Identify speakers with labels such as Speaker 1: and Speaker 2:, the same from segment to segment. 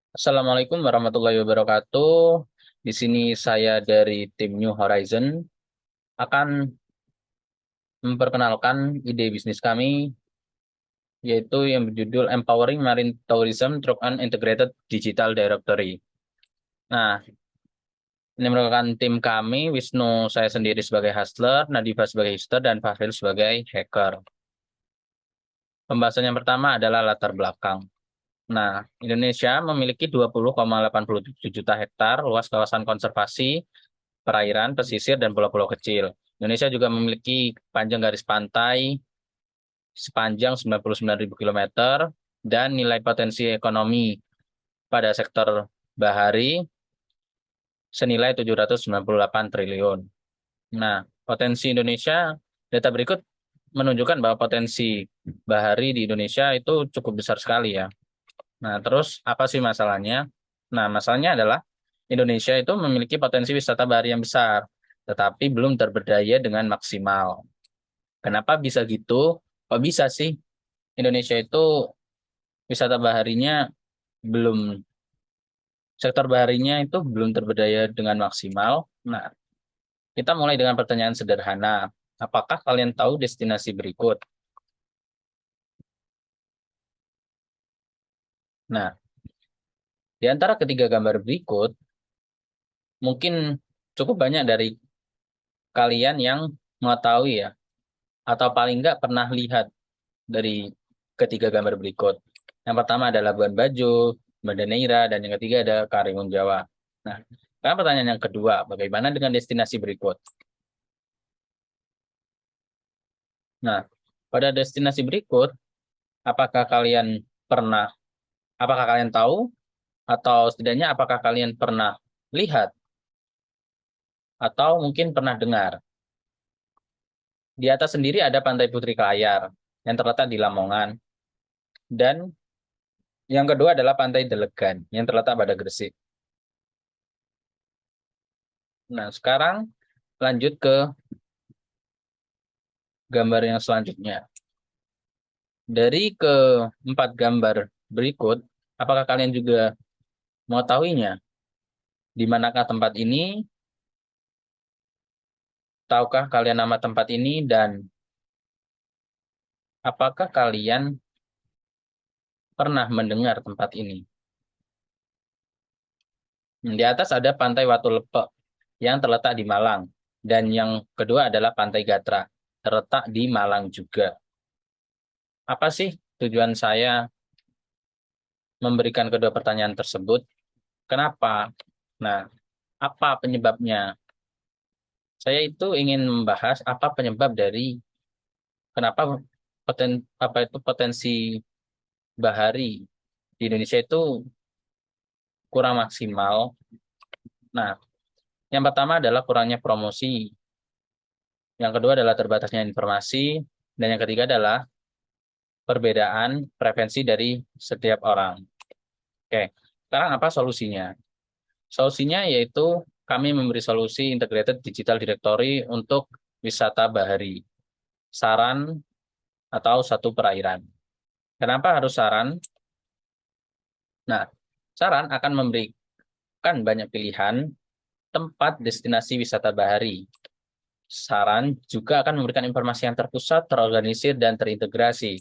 Speaker 1: Assalamualaikum warahmatullahi wabarakatuh. Di sini saya dari tim New Horizon akan memperkenalkan ide bisnis kami, yaitu yang berjudul Empowering Marine Tourism Through an Integrated Digital Directory. Nah, ini merupakan tim kami, Wisnu saya sendiri sebagai hustler, Nadifa sebagai hoster, dan Fahril sebagai hacker. Pembahasan yang pertama adalah latar belakang. Nah, Indonesia memiliki 20,87 juta hektar luas kawasan konservasi perairan, pesisir, dan pulau-pulau kecil. Indonesia juga memiliki panjang garis pantai sepanjang 99.000 kilometer dan nilai potensi ekonomi pada sektor bahari senilai 798 triliun. Nah, potensi Indonesia, data berikut menunjukkan bahwa potensi bahari di Indonesia itu cukup besar sekali ya. Nah, terus apa sih masalahnya? Nah, masalahnya adalah Indonesia itu memiliki potensi wisata bahari yang besar, tetapi belum terberdaya dengan maksimal. Kenapa bisa gitu? Kok bisa sih Indonesia itu wisata baharinya belum, sektor baharinya itu belum terberdaya dengan maksimal? Nah, kita mulai dengan pertanyaan sederhana. Apakah kalian tahu destinasi berikut? Nah, di antara ketiga gambar berikut, mungkin cukup banyak dari kalian yang mengetahui ya, atau paling nggak pernah lihat dari ketiga gambar berikut. Yang pertama adalah Labuan Bajo, Banda Neira, dan yang ketiga ada Karimun Jawa. Nah, sekarang pertanyaan yang kedua, bagaimana dengan destinasi berikut? Nah, pada destinasi berikut, apakah kalian pernah, apakah kalian tahu, atau setidaknya apakah kalian pernah lihat, atau mungkin pernah dengar? Di atas sendiri ada Pantai Putri Klayar, yang terletak di Lamongan, dan yang kedua adalah Pantai Delegan, yang terletak pada Gresik. Nah, sekarang lanjut ke gambar yang selanjutnya. Dari keempat gambar berikut, apakah kalian juga mengetahuinya? Di manakah tempat ini? Tahukah kalian nama tempat ini? Dan apakah kalian pernah mendengar tempat ini? Di atas ada Pantai Watu Lepek yang terletak di Malang. Dan yang kedua adalah Pantai Gatra, terletak di Malang juga. Apa sih tujuan saya memberikan kedua pertanyaan tersebut? Kenapa? Nah, apa penyebabnya? Saya itu ingin membahas apa penyebab dari kenapa apa itu potensi bahari di Indonesia itu kurang maksimal. Nah, yang pertama adalah kurangnya promosi, yang kedua adalah terbatasnya informasi, dan yang ketiga adalah perbedaan preferensi dari setiap orang. Oke, sekarang apa solusinya? Solusinya yaitu kami memberi solusi integrated digital directory untuk wisata bahari, saran atau satu perairan. Kenapa harus saran? Nah, saran akan memberikan banyak pilihan tempat destinasi wisata bahari. Saran juga akan memberikan informasi yang terpusat, terorganisir, dan terintegrasi,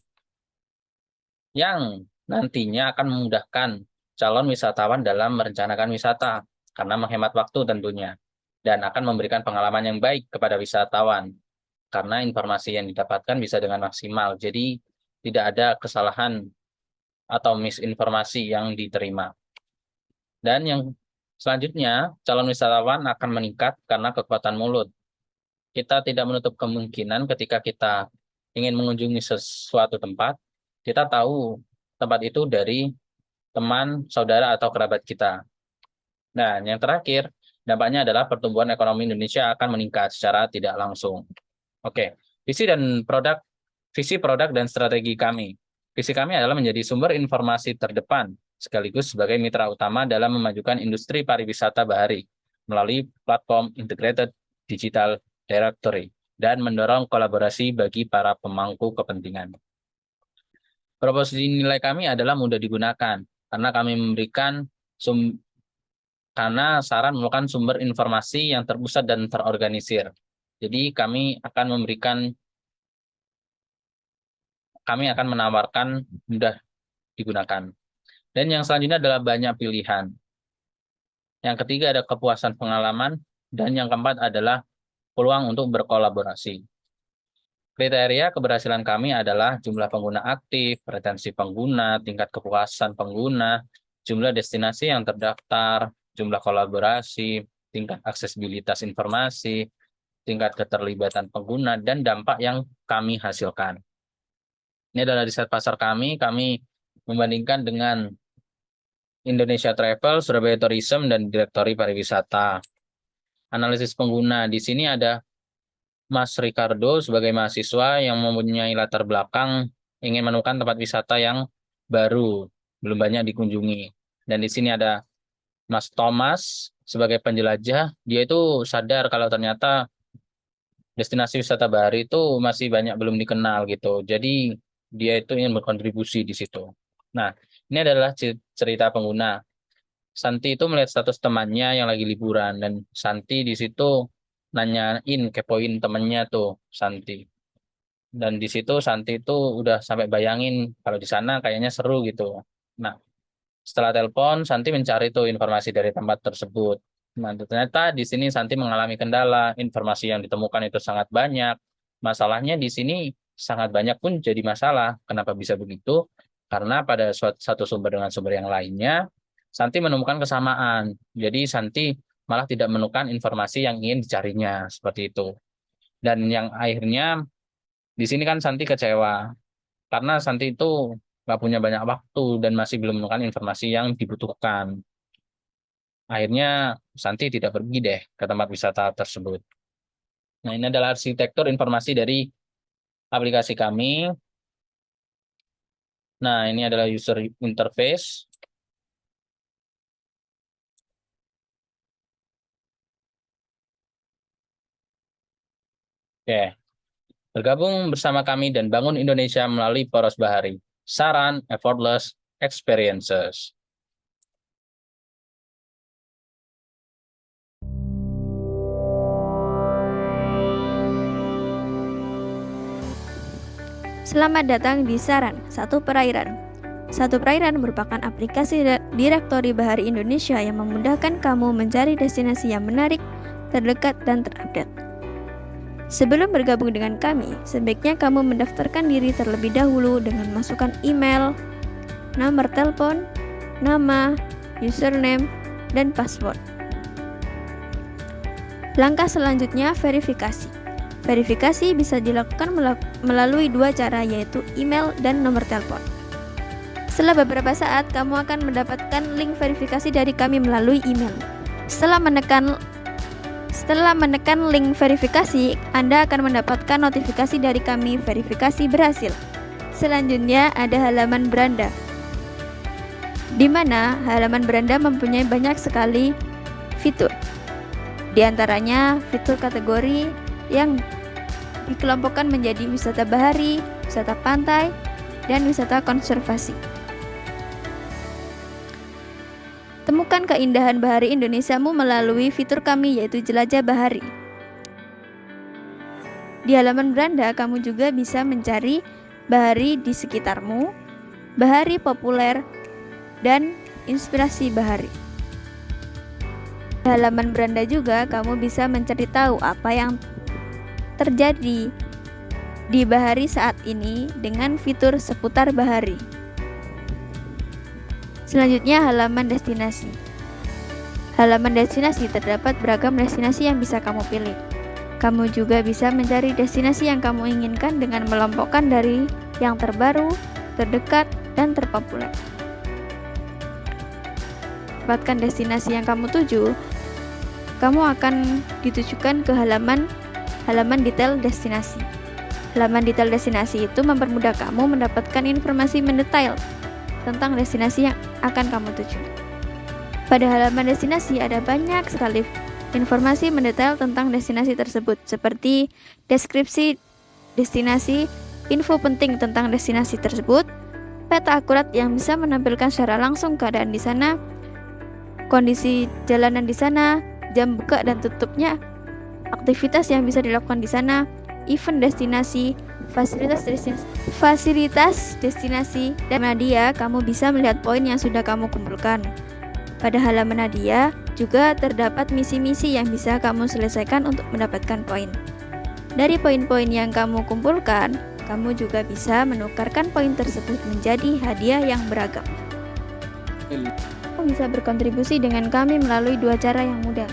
Speaker 1: yang nantinya akan memudahkan calon wisatawan dalam merencanakan wisata, karena menghemat waktu tentunya, dan akan memberikan pengalaman yang baik kepada wisatawan, karena informasi yang didapatkan bisa dengan maksimal. Jadi, tidak ada kesalahan atau misinformasi yang diterima. Dan yang selanjutnya, calon wisatawan akan meningkat karena kekuatan mulut. Kita tidak menutup kemungkinan ketika kita ingin mengunjungi sesuatu tempat, kita tahu tempat itu dari teman, saudara, atau kerabat kita. Nah, yang terakhir, dampaknya adalah pertumbuhan ekonomi Indonesia akan meningkat secara tidak langsung. Oke, visi dan produk, visi produk dan strategi kami. Visi kami adalah menjadi sumber informasi terdepan, sekaligus sebagai mitra utama dalam memajukan industri pariwisata bahari melalui platform Integrated Digital Directory dan mendorong kolaborasi bagi para pemangku kepentingan. Proposisi nilai kami adalah mudah digunakan karena kami memberikan karena saran merupakan sumber informasi yang terpusat dan terorganisir. Jadi kami akan menawarkan mudah digunakan. Dan yang selanjutnya adalah banyak pilihan. Yang ketiga ada kepuasan pengalaman, dan yang keempat adalah peluang untuk berkolaborasi. Kriteria keberhasilan kami adalah jumlah pengguna aktif, retensi pengguna, tingkat kepuasan pengguna, jumlah destinasi yang terdaftar, jumlah kolaborasi, tingkat aksesibilitas informasi, tingkat keterlibatan pengguna, dan dampak yang kami hasilkan. Ini adalah riset pasar kami membandingkan dengan Indonesia Travel, Surabaya Tourism, dan Direktori Pariwisata. Analisis pengguna, di sini ada Mas Ricardo sebagai mahasiswa yang mempunyai latar belakang ingin menemukan tempat wisata yang baru, belum banyak dikunjungi. Dan di sini ada Mas Thomas sebagai penjelajah, dia itu sadar kalau ternyata destinasi wisata bahari itu masih banyak belum dikenal gitu. Jadi dia itu ingin berkontribusi di situ. Nah, ini adalah cerita pengguna. Santi itu melihat status temannya yang lagi liburan, dan Santi di situ nanyain, kepoin temennya tuh Santi. Dan di situ Santi itu udah sampai bayangin kalau di sana kayaknya seru gitu. Nah, setelah telepon, Santi mencari tuh informasi dari tempat tersebut. Nah, ternyata di sini Santi mengalami kendala, informasi yang ditemukan itu sangat banyak. Masalahnya di sini sangat banyak pun jadi masalah. Kenapa bisa begitu? Karena pada satu sumber dengan sumber yang lainnya, Santi menemukan kesamaan. Jadi Santi malah tidak menemukan informasi yang ingin dicarinya, seperti itu. Dan yang akhirnya di sini kan Santi kecewa karena Santi itu nggak punya banyak waktu dan masih belum menemukan informasi yang dibutuhkan. Akhirnya Santi tidak pergi deh ke tempat wisata tersebut. Nah, ini adalah arsitektur informasi dari aplikasi kami. Nah, ini adalah user interface. Oke, bergabung bersama kami dan bangun Indonesia melalui Poros Bahari. Saran, effortless experiences.
Speaker 2: Selamat datang di Saran, Satu Perairan. Satu Perairan merupakan aplikasi Direktori Bahari Indonesia yang memudahkan kamu mencari destinasi yang menarik, terdekat, dan terupdate. Sebelum bergabung dengan kami, sebaiknya kamu mendaftarkan diri terlebih dahulu dengan masukkan email, nomor telepon, nama, username, dan password. Langkah selanjutnya, verifikasi. Verifikasi bisa dilakukan melalui dua cara, yaitu email dan nomor telepon. Setelah beberapa saat, kamu akan mendapatkan link verifikasi dari kami melalui email. Setelah menekan link verifikasi, Anda akan mendapatkan notifikasi dari kami, verifikasi berhasil. Selanjutnya ada halaman beranda, di mana halaman beranda mempunyai banyak sekali fitur. Di antaranya fitur kategori yang dikelompokkan menjadi wisata bahari, wisata pantai, dan wisata konservasi. Temukan keindahan bahari Indonesiamu melalui fitur kami, yaitu Jelajah Bahari. Di halaman beranda, kamu juga bisa mencari bahari di sekitarmu, bahari populer, dan inspirasi bahari. Di halaman beranda juga kamu bisa mencari tahu apa yang terjadi di bahari saat ini dengan fitur seputar bahari. Selanjutnya halaman destinasi. Halaman destinasi terdapat beragam destinasi yang bisa kamu pilih. Kamu juga bisa mencari destinasi yang kamu inginkan dengan melompokkan dari yang terbaru, terdekat, dan terpopuler. Dapatkan destinasi yang kamu tuju, kamu akan ditujukan ke halaman detail destinasi. Halaman detail destinasi itu mempermudah kamu mendapatkan informasi mendetail tentang destinasi yang akan kamu tuju. Pada halaman destinasi ada banyak sekali informasi mendetail tentang destinasi tersebut, seperti deskripsi destinasi, info penting tentang destinasi tersebut, peta akurat yang bisa menampilkan secara langsung keadaan di sana, kondisi jalanan di sana, jam buka dan tutupnya, aktivitas yang bisa dilakukan di sana, event destinasi, fasilitas destinasi, dan Nadia, kamu bisa melihat poin yang sudah kamu kumpulkan. Pada halaman Nadia juga terdapat misi-misi yang bisa kamu selesaikan untuk mendapatkan poin. Dari poin-poin yang kamu kumpulkan, kamu juga bisa menukarkan poin tersebut menjadi hadiah yang beragam. Kamu bisa berkontribusi dengan kami melalui dua cara yang mudah.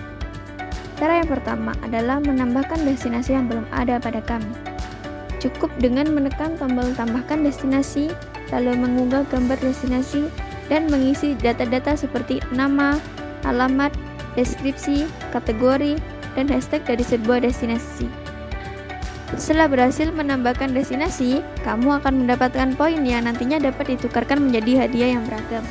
Speaker 2: Cara yang pertama adalah menambahkan destinasi yang belum ada pada kami. Cukup dengan menekan tombol tambahkan destinasi, lalu mengunggah gambar destinasi, dan mengisi data-data seperti nama, alamat, deskripsi, kategori, dan hashtag dari sebuah destinasi. Setelah berhasil menambahkan destinasi, kamu akan mendapatkan poin yang nantinya dapat ditukarkan menjadi hadiah yang beragam.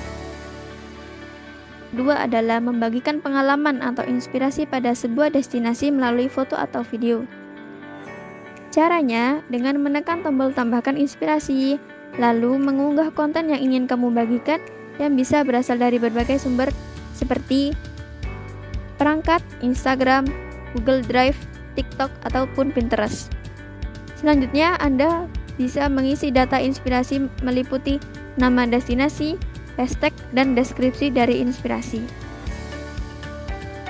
Speaker 2: Dua adalah membagikan pengalaman atau inspirasi pada sebuah destinasi melalui foto atau video. Caranya dengan menekan tombol tambahkan inspirasi, lalu mengunggah konten yang ingin kamu bagikan yang bisa berasal dari berbagai sumber seperti perangkat, Instagram, Google Drive, TikTok, ataupun Pinterest. Selanjutnya, Anda bisa mengisi data inspirasi meliputi nama destinasi, hashtag, dan deskripsi dari inspirasi.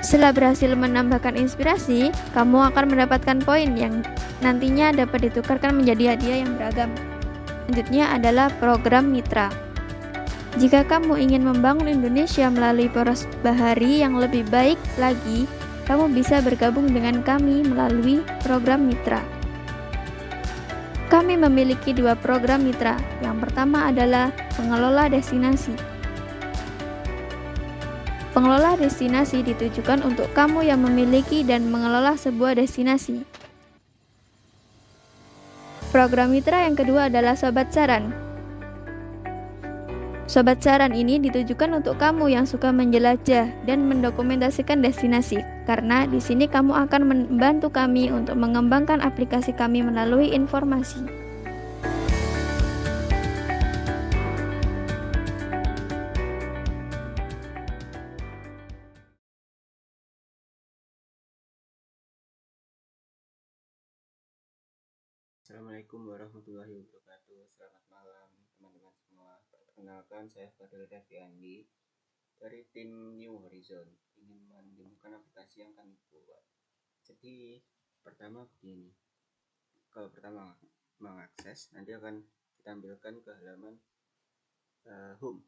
Speaker 2: Setelah berhasil menambahkan inspirasi, kamu akan mendapatkan poin yang nantinya dapat ditukarkan menjadi hadiah yang beragam. Selanjutnya adalah program mitra. Jika kamu ingin membangun Indonesia melalui poros bahari yang lebih baik lagi, kamu bisa bergabung dengan kami melalui program mitra. Kami memiliki dua program mitra. Yang pertama adalah pengelola destinasi. Pengelola destinasi ditujukan untuk kamu yang memiliki dan mengelola sebuah destinasi. Program mitra yang kedua adalah Sobat Saran. Sobat Saran ini ditujukan untuk kamu yang suka menjelajah dan mendokumentasikan destinasi, karena di sini kamu akan membantu kami untuk mengembangkan aplikasi kami melalui informasi.
Speaker 3: Assalamualaikum warahmatullahi wabarakatuh. Selamat malam teman-teman semua. Perkenalkan, saya Fadil Deviandi dari tim New Horizon, ingin menemukan aplikasi yang kami buat. Jadi pertama begini, kalau pertama mengakses, nanti akan ditampilkan ke halaman home.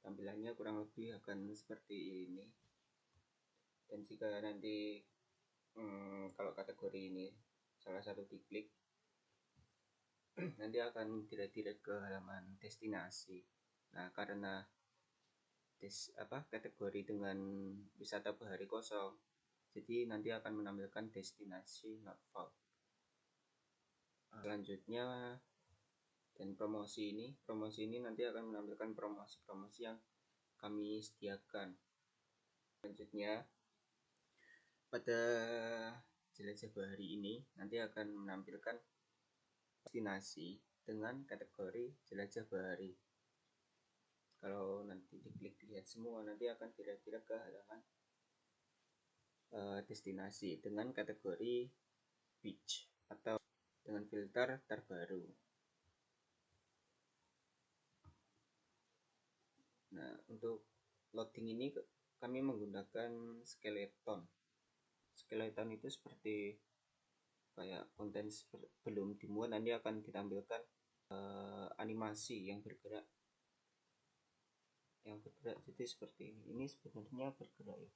Speaker 3: Tampilannya kurang lebih akan seperti ini. Dan jika nanti kalau kategori ini salah satu diklik, nanti akan direct ke halaman destinasi. Nah, karena kategori dengan wisata bahari kosong, jadi nanti akan menampilkan destinasi not found. Selanjutnya, dan promosi ini nanti akan menampilkan promosi yang kami sediakan. Selanjutnya, pada jelajah bahari ini nanti akan menampilkan destinasi dengan kategori jelajah bahari. Kalau nanti diklik lihat semua, nanti akan direct ke halaman destinasi dengan kategori beach atau dengan filter terbaru. Nah, untuk loading ini kami menggunakan skeleton. Skeleton itu seperti kayak konten belum dimuat, nanti akan ditampilkan animasi yang bergerak. Jadi seperti ini sebenarnya bergerak ya.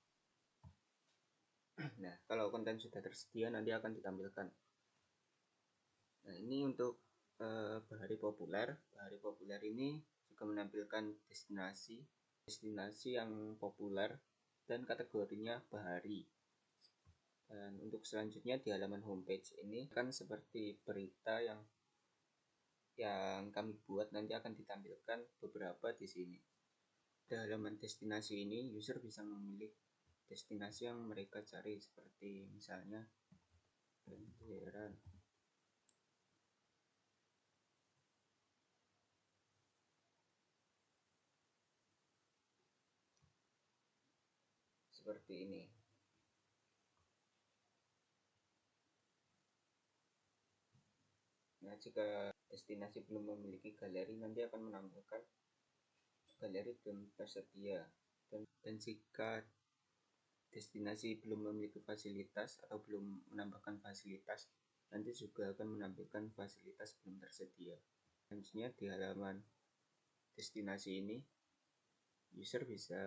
Speaker 3: Nah, kalau konten sudah tersedia nanti akan ditampilkan. Nah, ini untuk bahari populer. Bahari populer ini juga menampilkan destinasi yang populer dan kategorinya bahari. Dan untuk selanjutnya di halaman homepage ini kan seperti berita yang kami buat, nanti akan ditampilkan beberapa di sini. Di halaman destinasi ini, user bisa memilih destinasi yang mereka cari, seperti misalnya daerah. seperti ini. Nah, jika destinasi belum memiliki galeri, nanti akan menambahkan galeri belum tersedia. Dan jika destinasi belum memiliki fasilitas atau belum menambahkan fasilitas, nanti juga akan menampilkan fasilitas belum tersedia. Selanjutnya di halaman destinasi ini, user bisa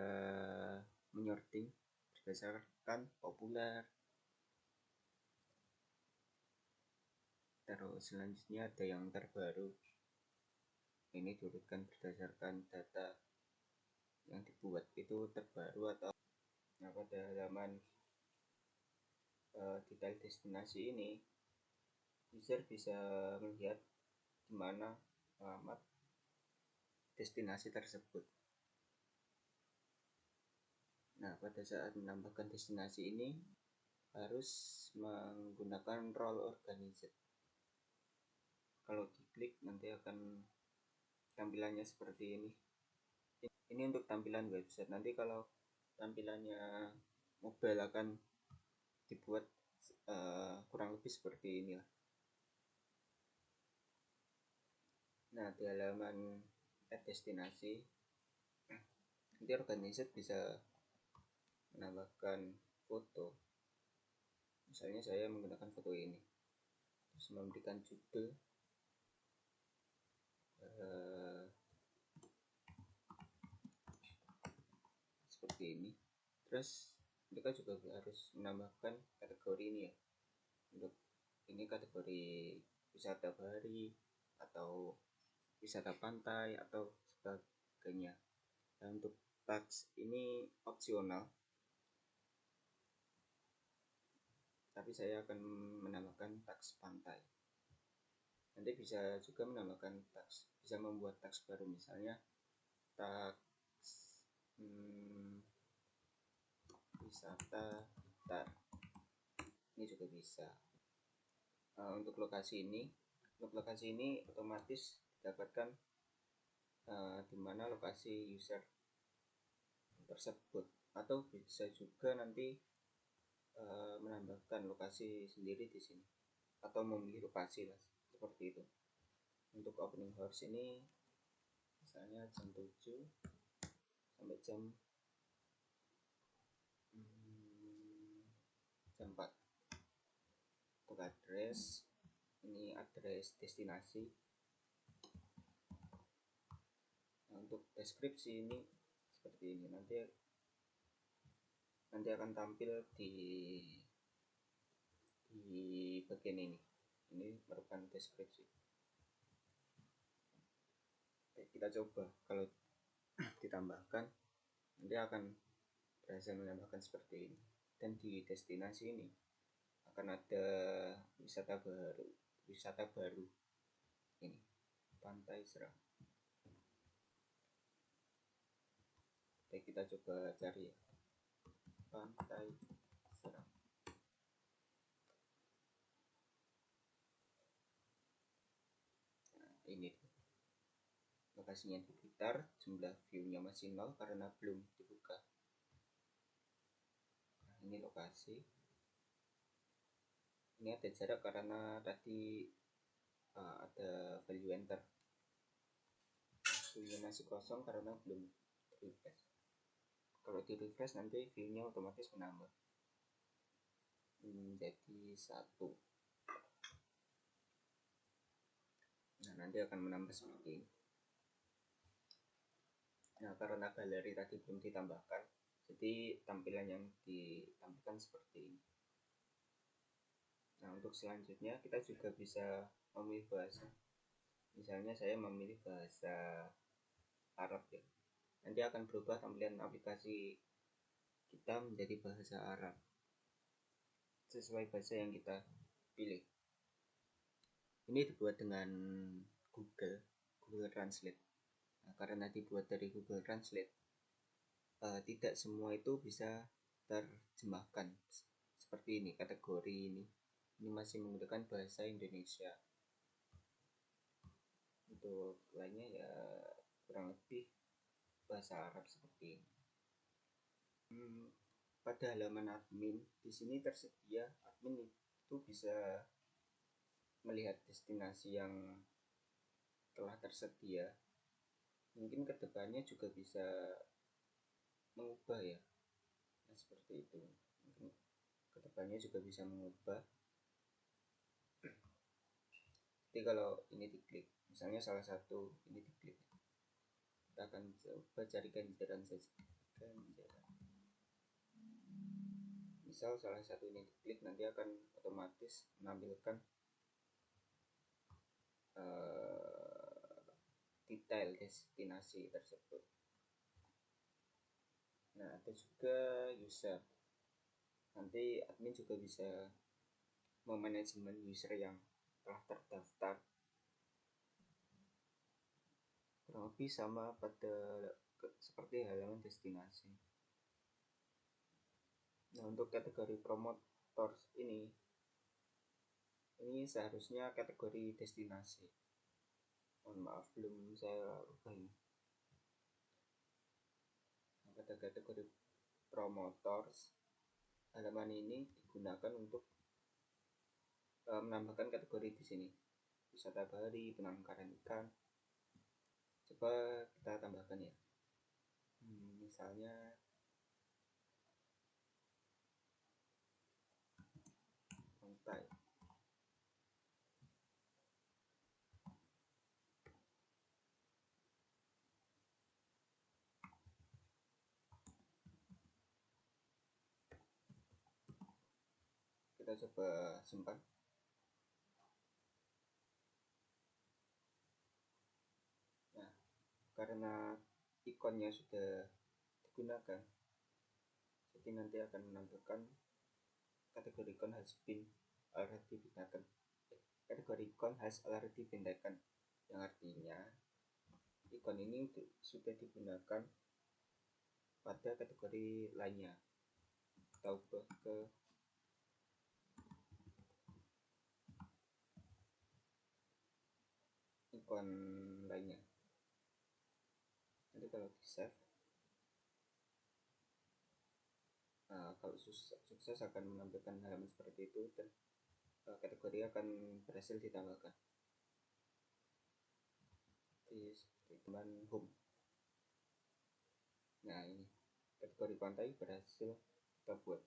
Speaker 3: menyorting berdasarkan populer. Terus selanjutnya ada yang terbaru. Ini diurutkan berdasarkan data yang dibuat itu terbaru atau pada halaman detail destinasi ini, user bisa melihat di mana alamat destinasi tersebut. Nah, pada saat menambahkan destinasi ini harus menggunakan role organizer. Kalau diklik nanti akan tampilannya seperti ini. Ini untuk tampilan website. Nanti kalau tampilannya mobile akan dibuat kurang lebih seperti ini lah. Nah, di halaman destinasi, nanti organizer bisa menambahkan foto. Misalnya saya menggunakan foto ini, terus memberikan judul seperti ini. Terus mereka juga harus menambahkan kategori ini ya. Untuk ini kategori wisata bahari atau wisata pantai atau sebagainya. Dan untuk tags ini opsional, tapi saya akan menambahkan tags pantai. Nanti bisa juga menambahkan tags, bisa membuat tags baru, misalnya tags wisata Blitar. Ini juga bisa. Untuk lokasi ini otomatis didapatkan di mana lokasi user tersebut, atau bisa juga nanti menambahkan lokasi sendiri di sini atau memilih lokasi lah, seperti itu. Untuk opening hours ini misalnya jam 7 sampai jam 4. Untuk address, ini address destinasi. Nah, untuk deskripsi ini seperti ini, nanti akan tampil di bagian ini. Ini merupakan deskripsi. Oke, kita coba kalau ditambahkan, nanti akan berhasil menambahkan seperti ini. Dan di destinasi ini akan ada wisata baru ini, Pantai Serang. Oke, kita coba cari ya, Pantai Serang. Nah, ini lokasinya di Blitar, jumlah view-nya masih 0 karena belum dibuka. Nah, ini lokasi. Ini ada jarak karena tadi ada value enter. View-nya masih kosong karena belum refresh. Kalau di refresh nanti view-nya otomatis menambah menjadi 1. Nah, nanti akan menambah seperti ini. Nah, karena galeri tadi belum ditambahkan, jadi tampilan yang ditampilkan seperti ini. Nah, untuk selanjutnya kita juga bisa memilih bahasa. Misalnya saya memilih bahasa Arab ya. Nanti akan berubah tampilan aplikasi kita menjadi bahasa Arab sesuai bahasa yang kita pilih. Ini dibuat dengan Google Translate. Nah, karena dibuat dari Google Translate, tidak semua itu bisa terjemahkan seperti ini. Kategori ini masih menggunakan bahasa Indonesia. Untuk lainnya ya kurang lebih bahasa Arab seperti ini. pada halaman admin di sini tersedia, admin itu bisa melihat destinasi yang telah tersedia. Mungkin kedepannya juga bisa mengubah ya, nah, seperti itu. Mungkin kedepannya juga bisa mengubah. Jadi kalau ini diklik, misalnya salah satu ini diklik, kita akan coba cari ganjaran saja. Ganjaran. Misal salah satu ini diklik, nanti akan otomatis menampilkan detail destinasi tersebut. Nah, ada juga user. Nanti admin juga bisa memanajemen user yang telah terdaftar. Kurang lebih sama pada seperti halaman destinasi. Nah, untuk kategori promotor ini seharusnya kategori destinasi. Mohon maaf, belum saya ubah ini. Nah, pada kategori promoters, halaman ini digunakan untuk menambahkan kategori di sini. Wisata bahari, penangkaran ikan. Coba kita tambahkan ya. Misalnya pantai. Kita coba simpan. Nah, karena ikonnya sudah digunakan, jadi nanti akan menampilkan kategori ikon has been already digunakan. Kategori ikon has already been taken, yang artinya ikon ini sudah digunakan pada kategori lainnya. Kita ubah ke ikon lainnya. Nanti kalau di save, kalau sukses akan menampilkan halaman seperti itu dan kategori akan berhasil ditambahkan di teman home. Nah, ini kategori pantai berhasil kita buat.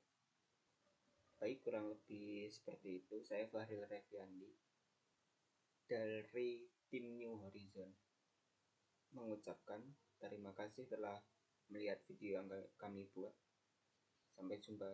Speaker 3: Baik, kurang lebih seperti itu. Saya Fahril Reviandi dari tim New Horizon mengucapkan terima kasih telah melihat video yang kami buat. Sampai jumpa